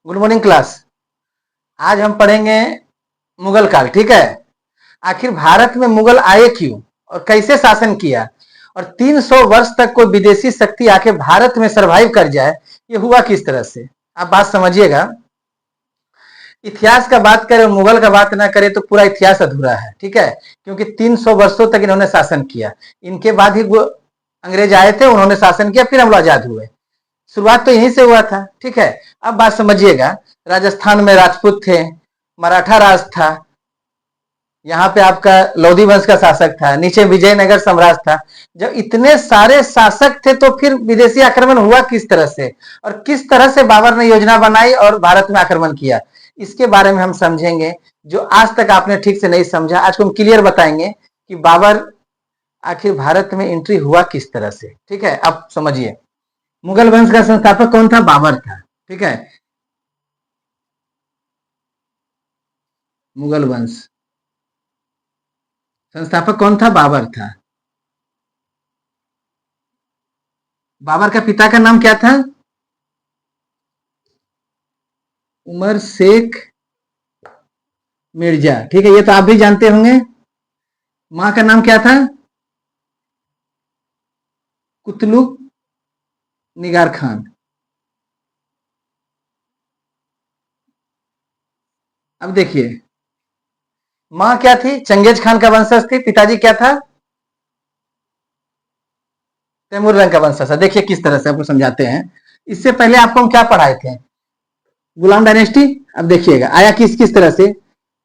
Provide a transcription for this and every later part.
Good morning class. आज हम पढ़ेंगे मुगल काल। ठीक है। आखिर भारत में मुगल आए क्यों और कैसे शासन किया, और 300 वर्ष तक कोई विदेशी शक्ति आके भारत में सरवाइव कर जाए, ये हुआ किस तरह से। आप बात समझिएगा। इतिहास का बात करें, मुगल का बात ना करें तो पूरा इतिहास अधूरा है। ठीक है। क्योंकि 300 वर्षों तक इन्होंने शासन किया। इनके बाद ही अंग्रेज आए थे, उन्होंने शासन किया, फिर हम लोग आजाद हुए। शुरुआत तो यहीं से हुआ था। ठीक है। अब बात समझिएगा। राजस्थान में राजपूत थे, मराठा राज था, यहाँ पे आपका लोधी वंश का शासक था, नीचे विजयनगर साम्राज्य था। जब इतने सारे शासक थे तो फिर विदेशी आक्रमण हुआ किस तरह से, और किस तरह से बाबर ने योजना बनाई और भारत में आक्रमण किया, इसके बारे में हम समझेंगे। जो आज तक आपने ठीक से नहीं समझा, आज को हम क्लियर बताएंगे कि बाबर आखिर भारत में एंट्री हुआ किस तरह से। ठीक है। अब समझिए, मुगल वंश का संस्थापक कौन था? बाबर था। ठीक है। मुगल वंश संस्थापक कौन था? बाबर था। बाबर का पिता का नाम क्या था? उमर शेख मिर्जा। ठीक है, ये तो आप भी जानते होंगे। मां का नाम क्या था? कुतलुक निगार खान। अब देखिए, मां क्या थी? चंगेज खान का वंशज थी। पिताजी क्या था? तैमूर रंग का वंशज था। देखिए किस तरह से आपको समझाते हैं। इससे पहले आपको हम क्या पढ़ाए थे? गुलाम डायनेस्टी। अब देखिएगा आया किस किस तरह से।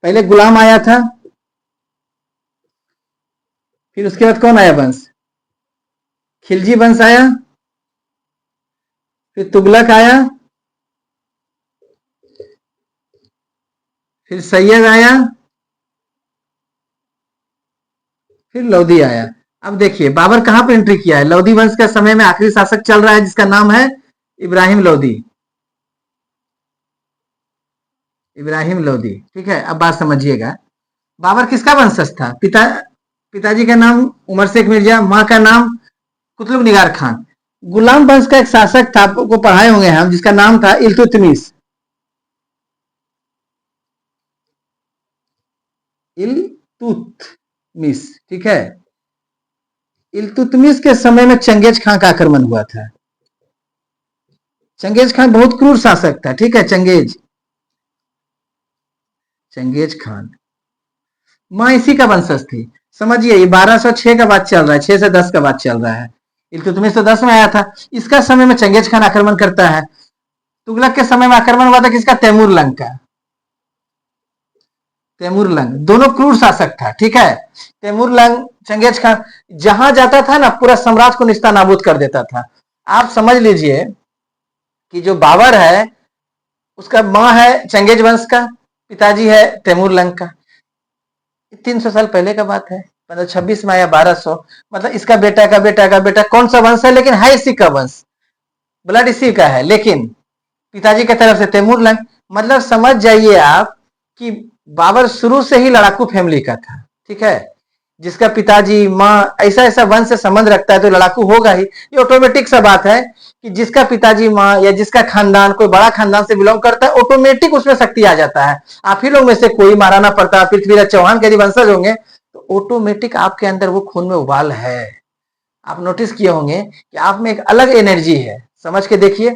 पहले गुलाम आया था, फिर उसके बाद कौन आया वंश? खिलजी वंश आया, फिर तुगलक आया, फिर सैयद आया, फिर लोधी आया। अब देखिए बाबर कहां पर एंट्री किया है। लोधी वंश के समय में आखिरी शासक चल रहा है जिसका नाम है इब्राहिम लोधी। इब्राहिम लोधी। ठीक है। अब बात समझिएगा। बाबर किसका वंशज था? पिताजी का नाम उमर शेख मिर्जा, मां का नाम कुतुब निगार खान। गुलाम वंश का एक शासक था, आपको पढ़ाए होंगे हम, जिसका नाम था इल्तुतमिश। इल्तुतमिश। ठीक है। इल्तुतमिश के समय में चंगेज खान का आक्रमण हुआ था। चंगेज खान बहुत क्रूर शासक था। ठीक है। चंगेज खान मां इसी का वंशज थी। समझिए, ये 1206 का बात चल रहा है, 6 से 10 का बात चल रहा है। इल्तुतमिश तो 10 में आया था। इसका समय में चंगेज खान आक्रमण करता है। तुगलक के समय में आक्रमण हुआ था किसका? तैमूर लंग का। तैमूर लंग दोनों क्रूर शासक था। ठीक है। तैमूर लंग, चंगेज खान जहां जाता था ना, पूरा साम्राज्य को निस्ता नाबूद कर देता था। आप समझ लीजिए कि जो बाबर है, उसका मां है चंगेज वंश का, पिताजी है तैमूर लंग का। 300 साल पहले का बात है। मतलब 26 में आया 1200। मतलब इसका बेटा का बेटा का बेटा, कौन सा वंश है, लेकिन है इसी का वंश, ब्लड इसी का है, लेकिन पिताजी की तरफ से तैमूर लंग। मतलब समझ जाइए आप कि बाबर शुरू से ही लड़ाकू फैमिली का था। ठीक है। जिसका पिताजी माँ ऐसा ऐसा वंश से संबंध रखता है तो लड़ाकू होगा ही। ये ऑटोमेटिक सा बात है कि जिसका पिताजी माँ या जिसका खानदान कोई बड़ा खानदान से बिलोंग करता है, ऑटोमेटिक उसमें शक्ति आ जाता है। आप ही लोग में से कोई, महाराणा प्रताप, पृथ्वीराज चौहान के यदि वंशज होंगे तो ऑटोमेटिक आपके अंदर वो खून में उबाल है। आप नोटिस किए होंगे कि आप में एक अलग एनर्जी है। समझ के देखिए।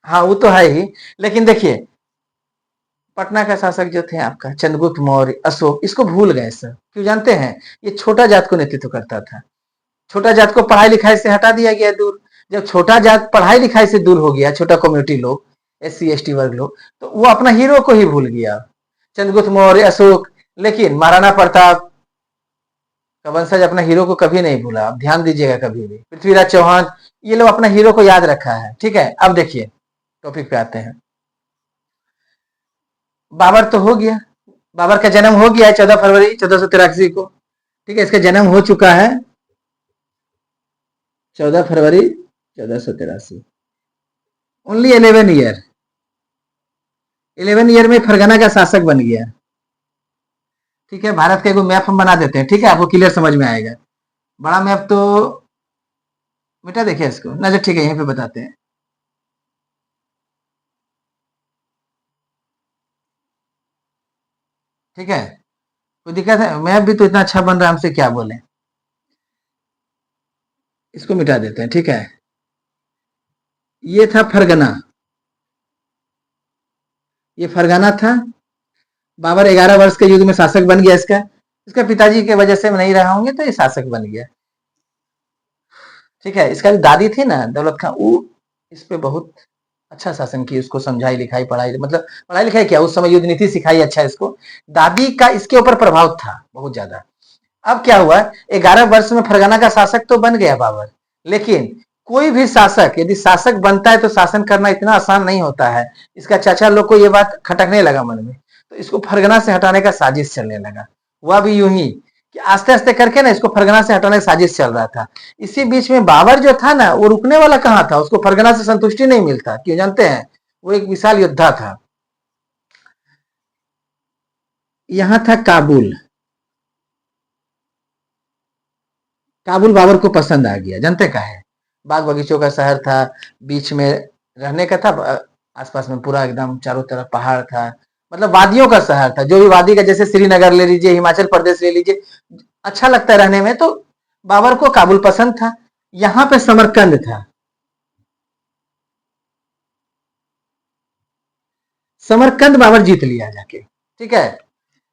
हाँ वो तो है ही। लेकिन देखिए, पटना का शासक जो थे आपका चंद्रगुप्त मौर्य, अशोक, इसको भूल गए सर। क्यों जानते हैं? ये छोटा जात को नेतृत्व करता था। छोटा जात को पढ़ाई लिखाई से हटा दिया गया दूर। जब छोटा जात पढ़ाई लिखाई से दूर हो गया, छोटा कम्युनिटी लोग, SC ST वर्ग लोग, तो वो अपना हीरो को ही भूल गया, चंद्रगुप्त मौर्य, अशोक। लेकिन महाराणा प्रताप का वंशज अपना हीरो को कभी नहीं भूला। आप ध्यान दीजिएगा कभी भी। पृथ्वीराज चौहान, ये लोग अपना हीरो को याद रखा है। ठीक है। अब देखिए टॉपिक पे आते हैं। बाबर तो हो गया, बाबर का जन्म हो गया है 14 फरवरी 1483 को। ठीक है। इसका जन्म हो चुका है 14 फरवरी 1483। Only 11 year. 11 ईयर में फरगना का शासक बन गया। ठीक है। भारत का एक मैप हम बना देते हैं। ठीक है, आपको क्लियर समझ में आएगा। बड़ा मैप तो बेटा देखिए इसको नजर। ठीक है, यहीं पे बताते हैं। ठीक है, कोई दिक्कत है? मैं भी तो इतना अच्छा बन रहा, हमसे क्या बोले। इसको मिटा देते हैं, ठीक है। ये था फरगना, ये फरगना था। बाबर 11 वर्ष के युद्ध में शासक बन गया इसका। इसका पिताजी के वजह से नहीं रहा होंगे तो ये शासक बन गया। ठीक है, इसका जो दादी थी ना दौलत खां, वो इस पे बहुत अच्छा शासन की, उसको समझाई लिखाई पढ़ाई, मतलब पढ़ाई लिखाई क्या, उस समय युद्ध नीति सिखाई अच्छा इसको। दादी का इसके ऊपर प्रभाव था बहुत ज्यादा। अब क्या हुआ, 11 वर्ष में फरगना का शासक तो बन गया बाबर, लेकिन कोई भी शासक यदि शासक बनता है तो शासन करना इतना आसान नहीं होता है। इसका चाचा लोग को ये बात खटकने लगा मन में, तो इसको फरगना से हटाने का साजिश चलने लगा। हुआ भी यूं ही कि आस्ते आस्ते करके ना इसको फरगना से हटाने का साजिश चल रहा था। इसी बीच में बाबर जो था ना, वो रुकने वाला कहाँ था, उसको फरगना से संतुष्टि नहीं मिलता, क्यों जानते हैं? वो एक विशाल योद्धा था। यहाँ था काबुल। काबुल बाबर को पसंद आ गया, जानते का है, बाग बगीचों का शहर था, बीच में रहने का था, आसपास में पूरा एकदम चारों तरफ पहाड़ था, मतलब वादियों का शहर था। जो भी वादी का, जैसे श्रीनगर ले लीजिए, हिमाचल प्रदेश ले लीजिए, अच्छा लगता है रहने में, तो बाबर को काबुल पसंद था। यहाँ पे समरकंद था। समरकंद बाबर जीत लिया जाके, ठीक है।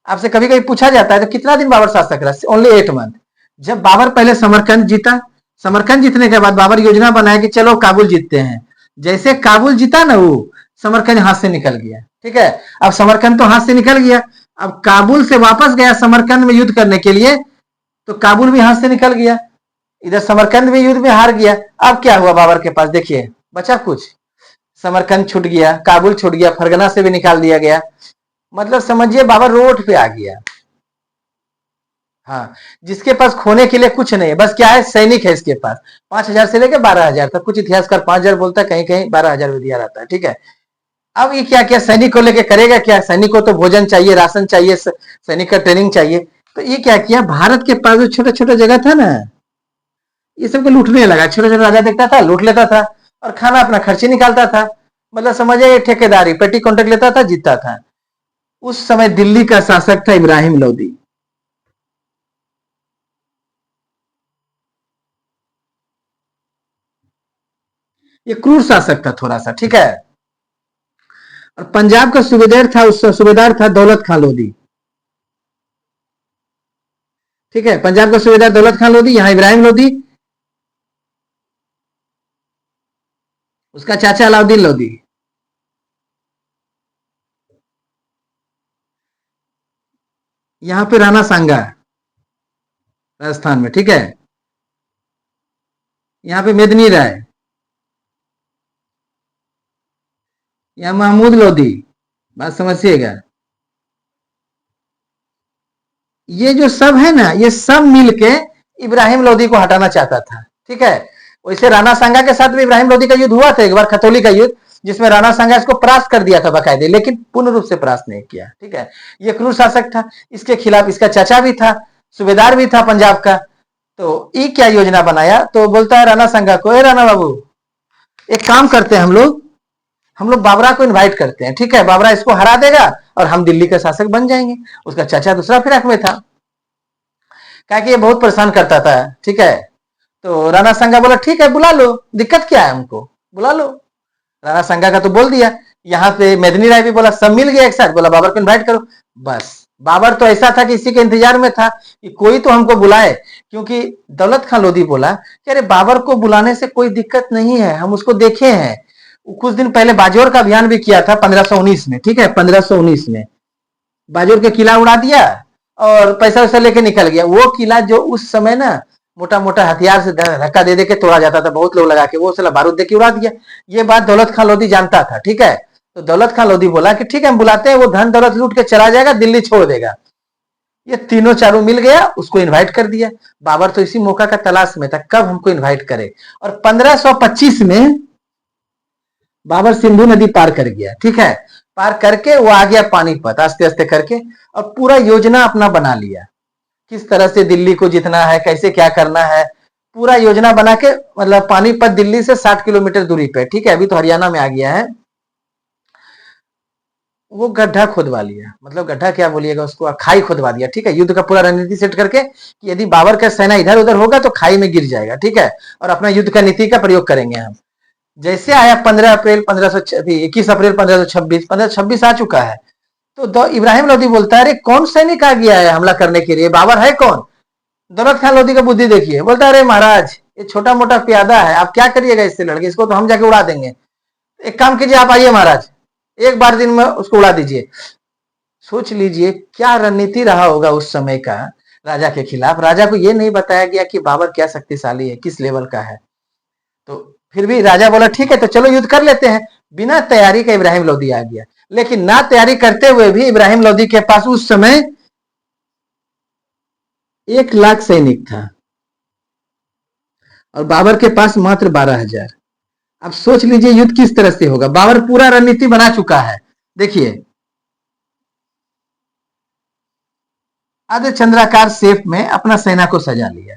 आपसे कभी कभी पूछा जाता है तो कितना दिन बाबर शासक रहा, ओनली 8 मंथ। जब बाबर पहले समरकंद जीता, समरकंद जीतने के बाद बाबर योजना बनाया कि चलो काबुल जीतते हैं। जैसे काबुल जीता ना, वो समरकंद हाथ से निकल गया, ठीक है। अब समरकंद तो हाथ से निकल गया, अब काबुल से वापस गया समरकंद में युद्ध करने के लिए, तो काबुल भी हाथ से निकल गया, इधर समरकंद भी युद्ध में हार गया। अब क्या हुआ बाबर के पास, देखिए बचा कुछ, समरकंद छूट गया, काबुल छूट गया, फरगना से भी निकाल दिया गया, मतलब समझिए बाबर रोड पे आ गया। हाँ, जिसके पास खोने के लिए कुछ नहीं है, बस क्या है, सैनिक है इसके पास। 5,000 से लेकर 12,000 तक, कुछ इतिहासकार 5,000 बोलता है, कहीं कहीं 12,000 भी दिया रहता है, ठीक है। अब ये क्या क्या सैनिक को लेके करेगा क्या, सैनिक को तो भोजन चाहिए, राशन चाहिए, सैनिक का ट्रेनिंग चाहिए। तो ये क्या किया, भारत के पास जो छोटा छोटा जगह था ना, ये सबको लूटने लगा। छोटा छोटा राजा देखता था, लूट लेता था, और खाना अपना खर्ची निकालता था। मतलब समझिए ठेकेदारी, पेटी कॉन्ट्रैक्ट लेता था, जीतता था। उस समय दिल्ली का शासक था इब्राहिम लोदी। ये क्रूर शासक था थोड़ा सा, ठीक है। और पंजाब का सूबेदार था, उस सूबेदार था दौलत खां लोधी, ठीक है। पंजाब का सूबेदार दौलत खां लोधी, यहाँ इब्राहिम लोधी, उसका चाचा अलाउद्दीन लोधी। यहाँ पे राणा सांगा, राजस्थान में, ठीक है। यहाँ पे मेदिनी राय, यहाँ महमूद लोधी। बात समझिएगा, ये जो सब है ना, ये सब मिलके इब्राहिम लोधी को हटाना चाहता था, ठीक है। वैसे राणा सांगा के साथ भी इब्राहिम लोधी का युद्ध हुआ था एक बार, खतौली का युद्ध, जिसमें राणा सांगा इसको परास्त कर दिया था बकायदे, लेकिन पूर्ण रूप से परास्त नहीं किया, ठीक है। ये क्रूर शासक था। इसके खिलाफ इसका चाचा भी था, सूबेदार भी था पंजाब का। तो ये क्या योजना बनाया, तो बोलता है राणा सांगा को, ए राणा बाबू, एक काम करते हैं, हम लोग बाबरा को इनवाइट करते हैं, ठीक है। बाबरा इसको हरा देगा और हम दिल्ली का शासक बन जाएंगे। उसका चाचा दूसरा फिराक में था, क्या कि ये बहुत परेशान करता था, ठीक है। तो राणा संगा बोला ठीक है, बुला लो, दिक्कत क्या है, हमको बुला लो। राणा संगा का तो बोल दिया। यहाँ पे मेदिनी राय भी बोला, सब मिल गया एक साथ, बोला बाबर को इनवाइट करो। बस बाबर तो ऐसा था कि इसी के इंतजार में था कि कोई तो हमको बुलाए, क्योंकि दौलत खां लोधी बोला कि अरे बाबर को बुलाने से कोई दिक्कत नहीं है, हम उसको देखे हैं। कुछ दिन पहले बाजोर का अभियान भी किया था 1519 में, ठीक है, 1519 में बाजोर के किला उड़ा दिया और पैसा वैसा लेके निकल गया। वो किला जो उस समय ना मोटा मोटा हथियार से धक्का दे दे के तोड़ा जाता था, बहुत लोग लगा के, वो साला बारूद दे के उड़ा दिया। ये बात दौलत खां लोधी जानता था, ठीक है। तो दौलत खां लोधी बोला कि ठीक है, हम बुलाते हैं, वो धन दौलत लूट के चला जाएगा, दिल्ली छोड़ देगा। ये तीनों चारों मिल गया, उसको इनवाइट कर दिया। बाबर तो इसी मौका का तलाश में था, कब हमको इनवाइट करे। और 1525 में बाबर सिंधु नदी पार कर गया, ठीक है। पार करके वो आ गया पानीपत, आस्ते आस्ते करके, और पूरा योजना अपना बना लिया, किस तरह से दिल्ली को जीतना है, कैसे क्या करना है, पूरा योजना बना के, मतलब पानीपत दिल्ली से 60 किलोमीटर दूरी पे, ठीक है, अभी तो हरियाणा में आ गया है। वो गड्ढा खुदवा लिया, मतलब गड्ढा क्या बोलिएगा उसको, खाई खुदवा दिया, ठीक है, युद्ध का पूरा रणनीति सेट करके कि यदि बाबर का सेना इधर उधर होगा तो खाई में गिर जाएगा, ठीक है, और अपना युद्ध का नीति का प्रयोग करेंगे हम। जैसे आया 15 अप्रैल 21 अप्रैल 1526, 1526 आ चुका है, तो इब्राहिम लोदी बोलता है अरे कौन सैनिक आ गया है हमला करने के लिए, बाबर है कौन। दौलत खान लोदी का बुद्धि देखिए, बोलता है अरे महाराज ये छोटा मोटा प्यादा है, आप क्या करिएगा इससे लड़के, इसको तो हम जाके उड़ा देंगे। एक काम कीजिए, आप आइए महाराज, एक बार दिन में उसको उड़ा दीजिए। सोच लीजिए क्या रणनीति रहा होगा उस समय का राजा के खिलाफ। राजा को यह नहीं बताया गया कि बाबर क्या शक्तिशाली है, किस लेवल का है। तो फिर भी राजा बोला ठीक है तो चलो युद्ध कर लेते हैं। बिना तैयारी का इब्राहिम लोदी आ गया, लेकिन ना तैयारी करते हुए भी इब्राहिम लोदी के पास उस समय 1 लाख सैनिक था और बाबर के पास मात्र 12,000। अब सोच लीजिए युद्ध किस तरह से होगा। बाबर पूरा रणनीति बना चुका है। देखिए आधे चंद्राकार शेप में अपना सेना को सजा लिया,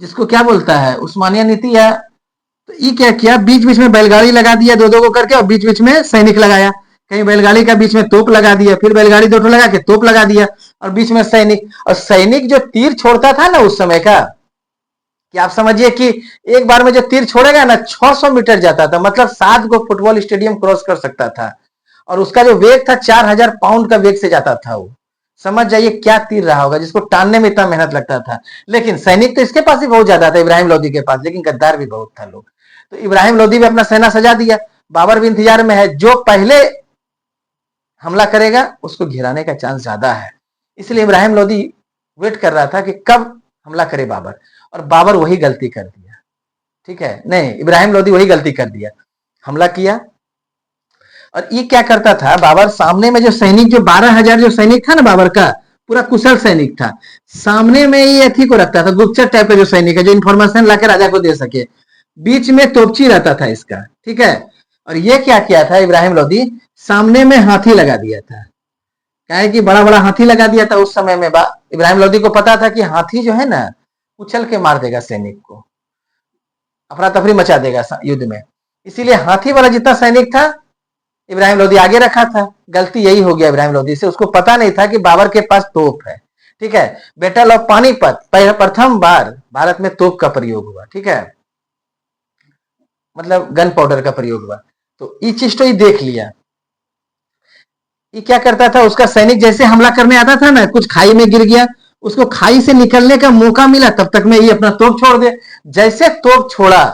जिसको क्या बोलता है उस्मानिया नीति है। तो ये क्या किया, बीच बीच में बैलगाड़ी लगा दिया दो दो को करके, और बीच बीच में सैनिक लगाया। कहीं बैलगाड़ी का बीच में तोप लगा दिया, फिर बैलगाड़ी दो लगा के तोप लगा दिया, और बीच में सैनिक। और सैनिक जो तीर छोड़ता था ना उस समय का, कि आप समझिए कि एक बार में जो तीर छोड़ेगा ना 600 मीटर जाता था, मतलब 7 गो फुटबॉल स्टेडियम क्रॉस कर सकता था। और उसका जो वेग था 4,000 पाउंड का वेग से जाता था वो। समझ जाइए क्या तीर रहा होगा जिसको टानने में इतना मेहनत लगता था। लेकिन सैनिक तो इसके पास ही बहुत ज्यादा था इब्राहिम लोदी के पास, लेकिन गद्दार भी बहुत था लोग। तो इब्राहिम लोदी भी अपना सेना सजा दिया, बाबर भी इंतजार में है, जो पहले हमला करेगा उसको घिराने का चांस ज्यादा है। इसलिए इब्राहिम लोदी वेट कर रहा था कि कब हमला करे बाबर, और बाबर वही गलती कर दिया। ठीक है, नहीं इब्राहिम लोदी वही गलती कर दिया, हमला किया। और ये क्या करता था, बाबर सामने में जो सैनिक, जो 12,000 जो सैनिक था ना बाबर का, पूरा कुशल सैनिक था, सामने में ये अथी को रखता था, गुप्तचर टाइप का जो सैनिक है, जो इन्फॉर्मेशन लाकर राजा को दे सके। बीच में तोपची रहता था इसका, ठीक है। और ये क्या किया था इब्राहिम लोदी, सामने में हाथी लगा दिया था। क्या है कि बड़ा बड़ा हाथी लगा दिया था उस समय में। इब्राहिम लोदी को पता था कि हाथी जो है ना उछल के मार देगा सैनिक को, अफरा तफरी मचा देगा युद्ध में। इसीलिए हाथी वाला जितना सैनिक था इब्राहिम लोदी आगे रखा था। गलती यही हो गया इब्राहिम लोदी से, उसको पता नहीं था कि बाबर के पास तोप है। ठीक है, बैटल ऑफ पानीपत प्रथम बार भारत में तोप का प्रयोग हुआ, ठीक है, मतलब गन पाउडर का प्रयोग हुआ। तो ये चीज तो ये देख लिया। ये क्या करता था, उसका सैनिक जैसे हमला करने आता था ना, कुछ खाई में गिर गया, उसको खाई से निकलने का मौका मिला, तब तक में ये अपना तोप छोड़ दे। जैसे तोप छोड़ा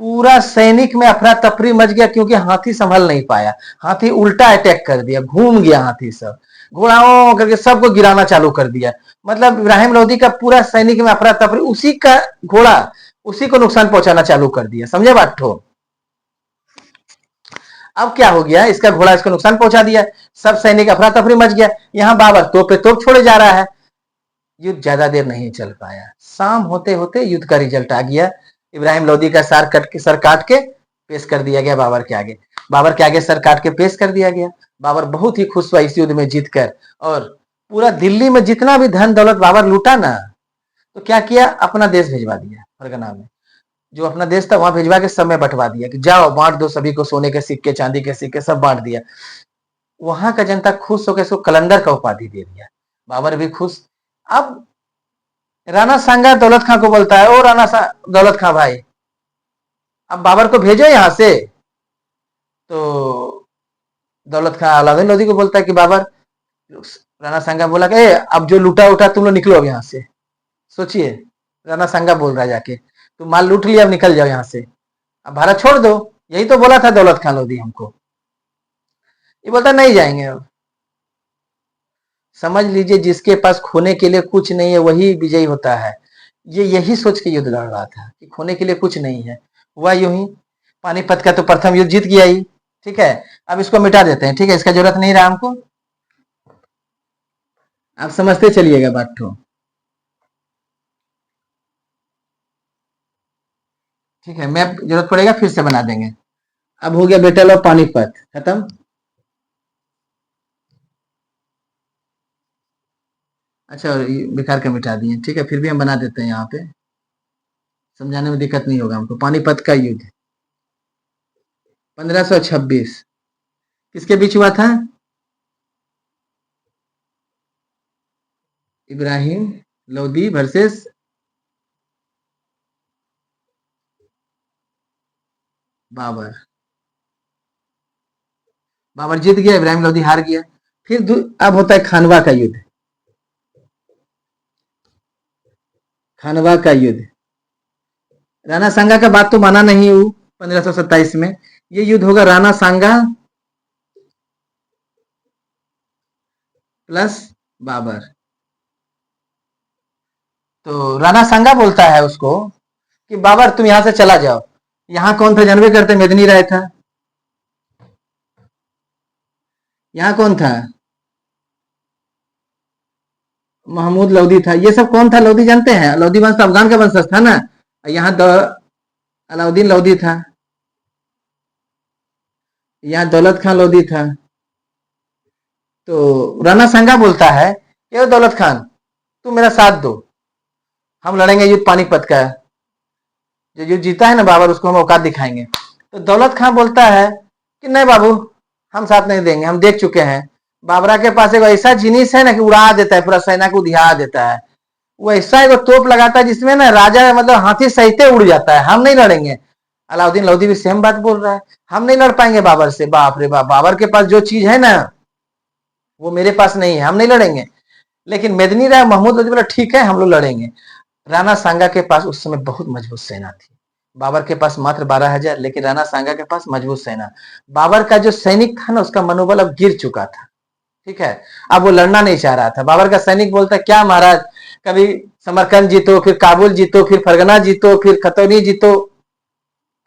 पूरा सैनिक में अफरा तफरी मच गया, क्योंकि हाथी संभल नहीं पाया। हाथी उल्टा अटैक कर दिया, घूम गया हाथी, सब घोड़ाओं करके सबको गिराना चालू कर दिया। मतलब इब्राहिम लोदी का पूरा सैनिक में अफरा तफरी, उसी का घोड़ा उसी को नुकसान पहुंचाना चालू कर दिया। समझे बात ठो। अब क्या हो गया, इसका घोड़ा इसको नुकसान पहुंचा दिया, सब सैनिक अफरा तफरी मच गया। यहां बाबर तोप पे तोप छोड़े जा रहा है। युद्ध ज्यादा देर नहीं चल पाया, शाम होते होते युद्ध का रिजल्ट आ गया। इब्राहिम लोदी का सर काट के पेश कर दिया गया बाबर के आगे। बाबर के आगे सर काट के पेश कर दिया गया। बाबर बहुत ही खुश हुआ इस युद्ध में जीतकर, और पूरा दिल्ली में जितना भी धन दौलत बाबर लूटा ना, तो क्या किया, अपना देश भिजवा दिया फरगना में। जो अपना देश था वहां भिजवा के सब में बंटवा दिया कि जाओ बांट दो सभी को, सोने के सिक्के चांदी के सिक्के सब बांट दिया। वहां का जनता खुश होकर इसको कलंदर का उपाधि दे दिया। बाबर भी खुश। अब राणा सांगा दौलत खां को बोलता है, ओ दौलत खां भाई, अब बाबर को भेजो यहां से। तो दौलत खां अलाउद्दीन लोदी को बोलता है कि बाबर, राणा सांगा बोला कि अब जो लूटा उठा तुम लोग निकलो अब यहाँ से। सोचिए, राणा सांगा बोल रहा है जाके, तुम माल लूट लिया, अब निकल जाओ यहाँ से, अब भारत छोड़ दो। यही तो बोला था दौलत खां लोदी हमको। ये बोलता नहीं जाएंगे अब। समझ लीजिए, जिसके पास खोने के लिए कुछ नहीं है वही विजयी होता है। ये यही सोच के युद्ध लड़ रहा था कि खोने के लिए कुछ नहीं है। हुआ यूं ही, पानीपत का तो प्रथम युद्ध जीत गया ही। ठीक है, अब इसको मिटा देते हैं, ठीक है, इसका जरूरत नहीं रहा हमको। आप समझते चलिएगा बात को। ठीक है, मैप जरूरत पड़ेगा फिर से बना देंगे। अब हो गया बैटल ऑफ पानीपत खत्म। अच्छा, बेकार का मिटा दिए, ठीक है, फिर भी हम बना देते हैं, यहाँ पे समझाने में दिक्कत नहीं होगा हमको। पानीपत का युद्ध 1526, किसके बीच हुआ था? इब्राहिम लोदी वर्सेस बाबर। बाबर जीत गया, इब्राहिम लोदी हार गया। फिर अब होता है खानवा का युद्ध। खानवा का युद्ध, राणा सांगा का बात तो माना नहीं हूं 1527 में। ये युद्ध होगा राणा सांगा प्लस बाबर। तो राणा सांगा बोलता है उसको कि बाबर तुम यहां से चला जाओ। यहां कौन था जानवे करते? मेदिनी राय था। यहाँ कौन था? महमूद लोधी था। ये सब कौन था लोधी जानते हैं? लोधी वंश अफगान का वंशज था ना। यहाँ अलाउद्दीन लोधी था, यहाँ दौलत खान लोधी था। तो राणा सांगा बोलता है ये दौलत खान तुम मेरा साथ दो, हम लड़ेंगे युद्ध पानीपत का। जो युद्ध जीता है ना बाबर, उसको हम औकात दिखाएंगे। तो दौलत खान बोलता है कि नहीं बाबू, हम साथ नहीं देंगे, हम देख चुके हैं। बाबरा के पास एक ऐसा जिनिस है ना कि उड़ा देता है, पूरा सेना को उधिया देता है। वो ऐसा एक तोप लगाता है जिसमें ना राजा मतलब हाथी सहित उड़ जाता है। हम नहीं लड़ेंगे। अलाउद्दीन लोधी भी सेम बात बोल रहा है, हम नहीं लड़ पाएंगे बाबर से। बाप रे बाप, बाबर के पास जो चीज है ना वो मेरे पास नहीं है, हम नहीं लड़ेंगे। लेकिन मेदिनी राय महमूद लोधी बोला ठीक है हम लोग लड़ेंगे। राणा सांगा के पास उस समय बहुत मजबूत सेना थी। बाबर के पास मात्र 12,000, लेकिन राणा सांगा के पास मजबूत सेना। बाबर का जो सैनिक था ना उसका मनोबल अब गिर चुका था। ठीक है, अब वो लड़ना नहीं चाह रहा था। बाबर का सैनिक बोलता क्या महाराज, कभी समरकंद जीतो, फिर काबुल जीतो, फिर फरगना जीतो, फिर खतौनी जीतो,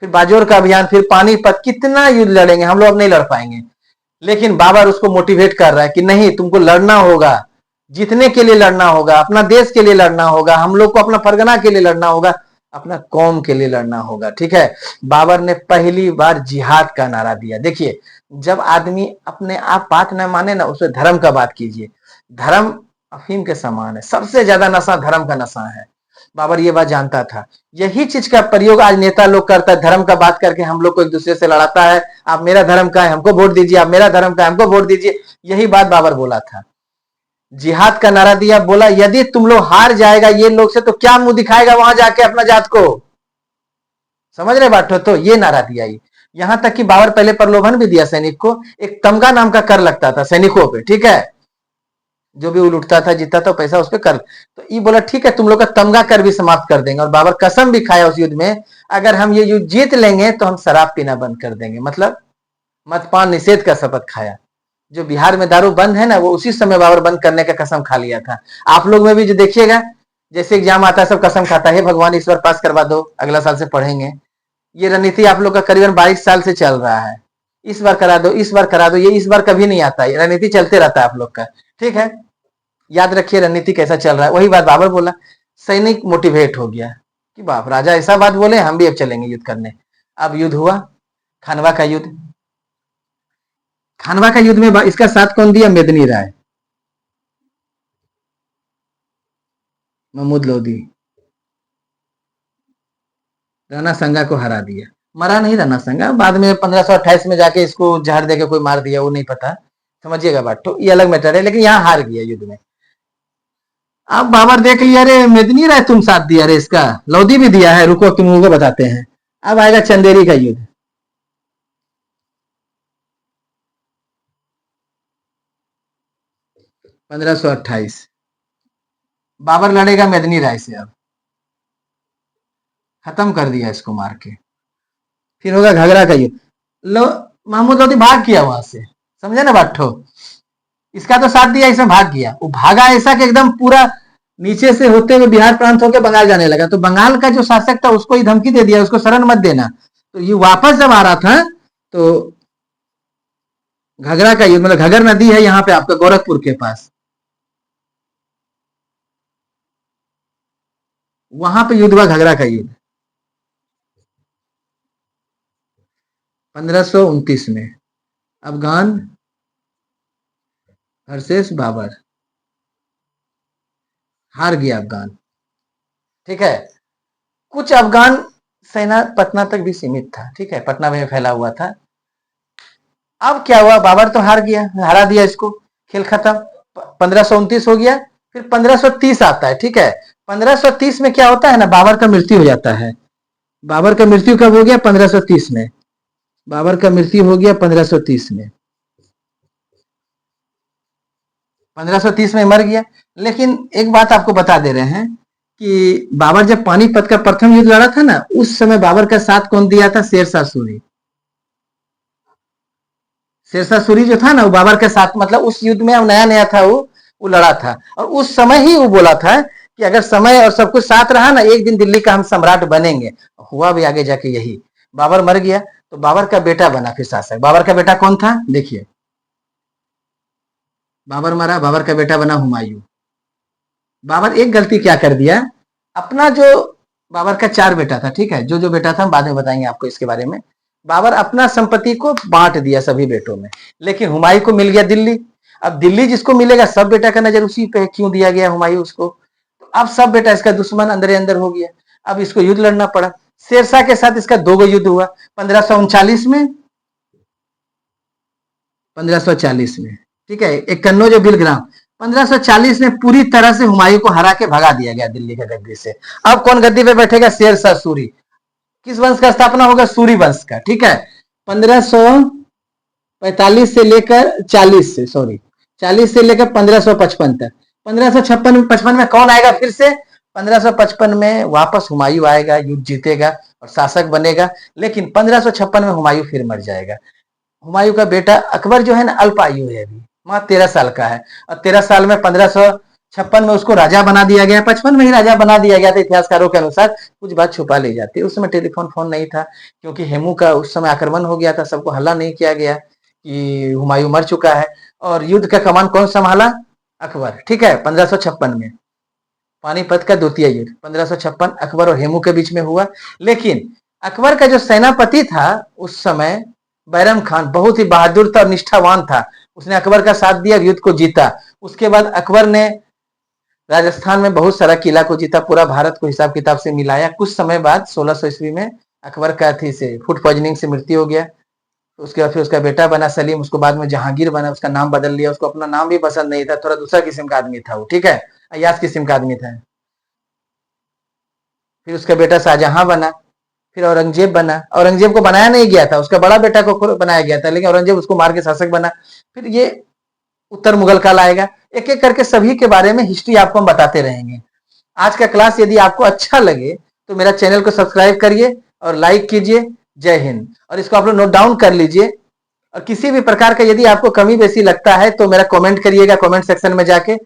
फिर बाजोर का अभियान, फिर पानीपत, कितना युद्ध लड़ेंगे, हम लोग अब नहीं लड़ पाएंगे। लेकिन बाबर उसको मोटिवेट कर रहा है कि नहीं तुमको लड़ना होगा, जीतने के लिए लड़ना होगा, अपना देश के लिए लड़ना होगा, हम लोग को अपना फरगना के लिए लड़ना होगा, अपना कौम के लिए लड़ना होगा। ठीक है, बाबर ने पहली बार जिहाद का नारा दिया। देखिए, जब आदमी अपने आप बात न माने ना, उसे धर्म का बात कीजिए। धर्म अफीम के समान है, सबसे ज्यादा नशा धर्म का नशा है। बाबर ये बात जानता था। यही चीज का प्रयोग आज नेता लोग करता है, धर्म का बात करके हम लोग को एक दूसरे से लड़ाता है। आप मेरा धर्म का है हमको वोट दीजिए, आप मेरा धर्म का है हमको वोट दीजिए। यही बात बाबर बोला था। जिहाद का नारा दिया, बोला यदि तुम लोग हार जाएगा ये लोग से तो क्या मुंह दिखाएगा वहां जाके अपना जात को। समझ रहे बात हो? तो ये नारा दिया। यहां तक कि बाबर पहले प्रलोभन भी दिया सैनिक को, एक तमगा नाम का कर लगता था सैनिकों पे। ठीक है, जो भी लुटता था जीतता था पैसा उस पर कर। तो ये बोला ठीक है तुम लोग का तमगा कर भी समाप्त कर देंगे। और बाबर कसम भी खाया उस युद्ध में, अगर हम ये युद्ध जीत लेंगे तो हम शराब पीना बंद कर देंगे। मतलब मदपान निषेध का शपथ खाया। जो बिहार में दारू बंद है ना, वो उसी समय बाबर बंद करने का कसम खा लिया था। आप लोग में भी जो देखिएगा, जैसे एग्जाम आता है सब कसम खाता है भगवान इस बार पास करवा दो, अगला साल से पढ़ेंगे। ये रणनीति आप लोग का करीबन 22 साल से चल रहा है। इस बार करा दो, इस बार करा दो, ये इस बार कभी नहीं आता है, रणनीति चलते रहता है आप लोग का। ठीक है, याद रखिए रणनीति कैसा चल रहा है। वही बात बाबर बोला, सैनिक मोटिवेट हो गया कि बाप राजा ऐसा बात बोले, हम भी अब चलेंगे युद्ध करने। अब युद्ध हुआ, खानवा का युद्ध। खानवा का युद्ध में इसका साथ कौन दिया? मेदिनी राय, महमूद लोधी। राणा संगा को हरा दिया। मरा नहीं राणा संगा, बाद में 1528 में जाके इसको जहर देके कोई मार दिया, वो नहीं पता, समझिएगा बात। तो ये अलग मैटर है, लेकिन यहाँ हार गया युद्ध में। अब बाबर देख लिया, अरे मेदिनी राय तुम साथ दिया, अरे इसका लोधी भी दिया है, रुको तुम लोगों को बताते हैं। अब आएगा चंदेरी का युद्ध। 1528 बाबर लड़ेगा मेदिनी राय से। अब खत्म कर दिया इसको मार के। फिर होगा घगरा का युद्ध। लो, महमूद लोधी भाग किया वहां से, समझे ना बात ठो। इसका तो साथ दिया, इसमें भाग गया। वो भागा ऐसा कि एकदम पूरा नीचे से होते हुए बिहार प्रांत होकर बंगाल जाने लगा। तो बंगाल का जो शासक था उसको ही धमकी दे दिया, उसको शरण मत देना। तो ये वापस जब आ रहा था तो घगरा का युद्ध, मतलब घगर नदी है यहाँ पे आपका गोरखपुर के पास, वहां पे युद्ध हुआ घगरा का युद्ध 1529 में। अफगान वर्सेस बाबर, हार गया अफगान। ठीक है, कुछ अफगान सेना पटना तक भी सीमित था। ठीक है, पटना में फैला हुआ था। अब क्या हुआ, बाबर तो हार गया, हरा दिया इसको, खेल खत्म। 1529 हो गया। फिर 1530 आता है, ठीक है। 1530 में क्या होता है ना, बाबर का मृत्यु हो जाता है। बाबर का मृत्यु कब हो गया, 1530 में। बाबर का मृत्यु हो गया 1530 में। 1530 में मर गया। लेकिन एक बात आपको बता दे रहे हैं कि बाबर जब पानीपत का प्रथम युद्ध लड़ा था ना, उस समय बाबर का साथ कौन दिया था, शेरशाह सूरी। शेरशाह सूरी जो था ना, वो बाबर के साथ, मतलब उस युद्ध में अब नया नया था, वो लड़ा था। और उस समय ही वो बोला था कि अगर समय और सब कुछ साथ रहा ना, एक दिन दिल्ली का हम सम्राट बनेंगे। हुआ भी आगे जाके यही। बाबर मर गया तो बाबर का बेटा बना फिर शासक। बाबर का बेटा कौन था, देखिए। बाबर मरा, बाबर का बेटा बना हुमायूं। बाबर एक गलती क्या कर दिया, अपना जो, बाबर का 4 बेटा था, ठीक है, जो जो बेटा था हम बाद में बताएंगे आपको इसके बारे में। बाबर अपना संपत्ति को बांट दिया सभी बेटों में, लेकिन हुमायूं को मिल गया दिल्ली। अब दिल्ली जिसको मिलेगा, सब बेटा का नजर उसी पे क्यों दिया गया हुमायूं उसको, तो अब सब बेटा इसका दुश्मन अंदर अंदर हो गया। अब इसको युद्ध लड़ना पड़ा। शेरशाह के साथ इसका 2 गो युद्ध हुआ, 1539 में, 1540 में, ठीक है, एक कन्नौज और बिलग्राम। 1540 में पूरी तरह से हुमायूं को हरा के भगा दिया गया दिल्ली के गद्दी से। अब कौन गद्दी पे बैठेगा, शेरशाह सूरी। किस वंश का स्थापना होगा, सूरी वंश का, ठीक है। 1545 से लेकर 40 से, सॉरी, 40 से लेकर 1555 तक। 1556 में कौन आएगा फिर से, 1555 में वापस हुमायूं आएगा, युद्ध जीतेगा और शासक बनेगा। लेकिन 1556 में हुमायूं फिर मर जाएगा। हुमायूं का बेटा अकबर जो है ना, अल्प आयु है, अभी मात्र 13 साल का है। और 13 साल में 1556 में उसको राजा बना दिया गया, 55 में ही राजा बना दिया गया था इतिहासकारों के अनुसार। कुछ बात छुपा ली जाती है, उस समय टेलीफोन फोन नहीं था, क्योंकि हेमू का उस समय आक्रमण हो गया था, सबको हल्ला नहीं किया गया कि हुमायूं मर चुका है। और युद्ध का कमान कौन संभाला, अकबर, ठीक है। 1556 में पानीपत का द्वितीय युद्ध 1556 अकबर और हेमू के बीच में हुआ। लेकिन अकबर का जो सेनापति था उस समय, बैरम खान, बहुत ही बहादुर था और निष्ठावान था। उसने अकबर का साथ दिया, युद्ध को जीता। उसके बाद अकबर ने राजस्थान में बहुत सारा किला को जीता, पूरा भारत को हिसाब किताब से मिलाया। कुछ समय बाद 1600 ईस्वी में अकबर का थी से फूड पॉइजनिंग से मृत्यु हो गया। उसके बाद फिर उसका बेटा बना सलीम, उसको बाद में जहांगीर बना, उसका नाम बदल लिया। उसको अपना नाम भी पसंद नहीं था, थोड़ा दूसरा किस्म का आदमी था वो, ठीक है, अयास किस्म का आदमी था। फिर उसका बेटा शाहजहां बना। फिर औरंगजेब बना। औरंगजेब को बनाया नहीं गया था, उसका बड़ा बेटा को बनाया गया था, लेकिन औरंगजेब उसको मार के शासक बना। फिर ये उत्तर मुगल काल आएगा। एक एक करके सभी के बारे में हिस्ट्री आपको हम बताते रहेंगे। आज का क्लास यदि आपको अच्छा लगे तो मेरा चैनल को सब्सक्राइब करिए और लाइक कीजिए। जय हिंद। और इसको आप लोग नोट डाउन कर लीजिए। और किसी भी प्रकार का यदि आपको कमी बेसी लगता है तो मेरा कमेंट करिएगा, कमेंट सेक्शन में जाके।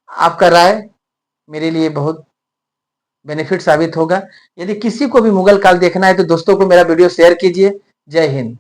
आपका राय मेरे लिए बहुत बेनिफिट साबित होगा। यदि किसी को भी मुगल काल देखना है तो दोस्तों को मेरा वीडियो शेयर कीजिए। जय हिंद।